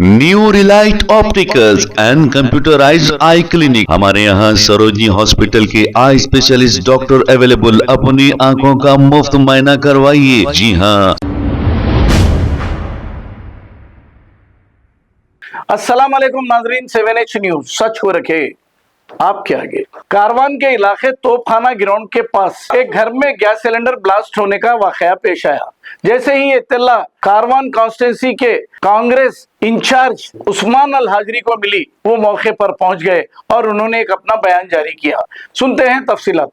New Relight opticals and computerised I clinic. हमारे यहाँ Sarojini hospital के आई स्पेशलिस्ट डॉक्टर अवेलेबल। अपनी आंखों का मुफ्त मुआयना करवाइए। जी हाँ। अस्सलाम वालेकुम नाजरीन, 7H न्यूज सच को रखे आपके आगे। कारवान के इलाके तोपखाना ग्राउंड के पास एक घर में गैस सिलेंडर ब्लास्ट होने का वाकया पेश आया। जैसे ही इत्तला कारवान कॉन्स्टिट्यूंसी के कांग्रेस इंचार्ज उस्मान अल हाजरी को मिली, वो मौके पर पहुंच गए और उन्होंने एक अपना बयान जारी किया। सुनते हैं तफसीलात।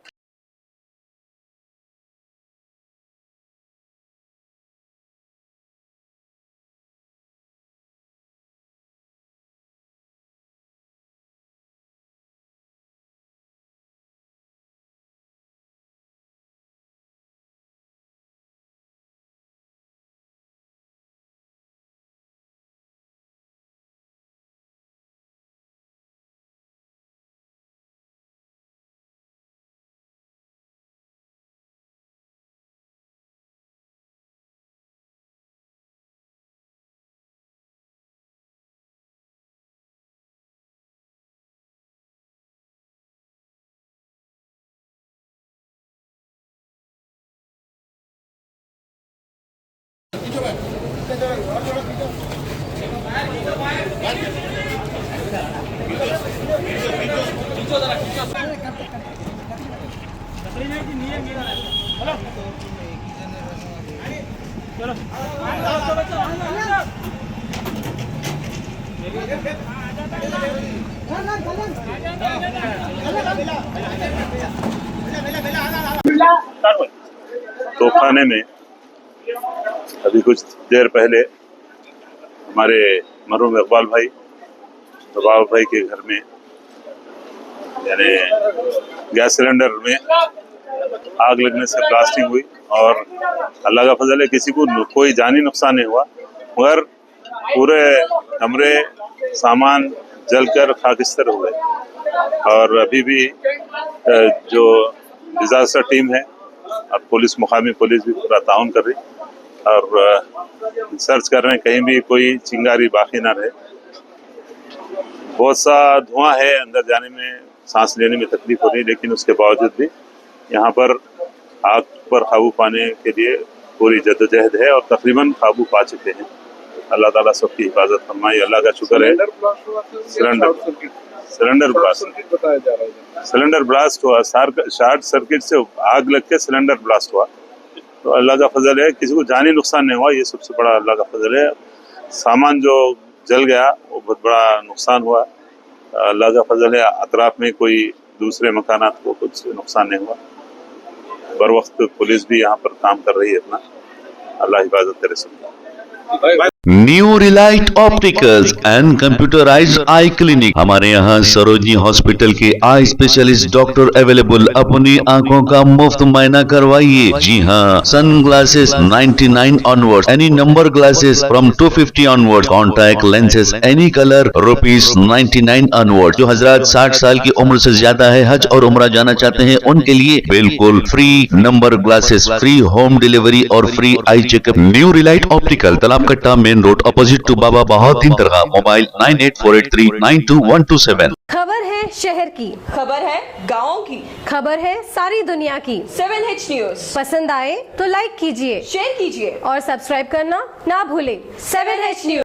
तोपखाने में अभी कुछ देर पहले हमारे मरहूम इकबाल भाई के घर में यानी गैस सिलेंडर में आग लगने से ब्लास्टिंग हुई और अल्लाह का फजल है किसी को कोई जानी नुकसान नहीं हुआ, मगर पूरे कमरे सामान जलकर खाकिस्तर हुए। और अभी भी जो डिजास्टर टीम है और पुलिस, मुकामी पुलिस भी पूरा ताउन कर रही और सर्च कर रहे हैं कहीं भी कोई चिंगारी बाकी ना रहे। बहुत सा धुआं है, अंदर जाने में, सांस लेने में तकलीफ हो रही है, लेकिन उसके बावजूद भी यहाँ पर आग पर काबू पाने के लिए पूरी जद्दोजहद है और तकरीबन काबू पा चुके हैं। अल्लाह ताला सबकी हिफाजत फरमाई। अल्लाह का शुक्र है। सिलेंडर ब्लास्ट हुआ, शॉर्ट सर्किट से आग लग के सिलेंडर ब्लास्ट हुआ। तो अल्लाह का फजल है, किसी को जानी नुकसान नहीं हुआ, ये सबसे बड़ा अल्लाह का फजल है। सामान जो जल गया वो बहुत बड़ा नुकसान हुआ। अल्लाह का फजल है, अतराफ में कोई दूसरे मकानात को कुछ नुकसान नहीं हुआ। बर वक्त पुलिस भी यहाँ पर काम कर रही है अपना। अल्लाह हिफाजत करे सब। New Relight opticals and computerised I clinic. हमारे यहाँ सरोजनी हॉस्पिटल के आई स्पेशलिस्ट डॉक्टर अवेलेबल। अपनी आंखों का मुफ्त मुआयना करवाइए। जी हाँ। Sunglasses 99 onward, any number glasses from 250 onward, contact lenses any colour ₹99 onward. जो हजरात 60 साल की उम्र से ज्यादा है, हज और उम्रा जाना चाहते हैं, उनके लिए बिल्कुल free number glasses, free home delivery और free eye checkup. New relight optical, Talab Katta, main road, opposite to Baba Bahauddin दरगाह। मोबाइल 9848392127। खबर है शहर की, खबर है गाँव की, खबर है सारी दुनिया की। 7H न्यूज पसंद आए तो लाइक कीजिए, शेयर कीजिए और सब्सक्राइब करना ना भूले। 7H news.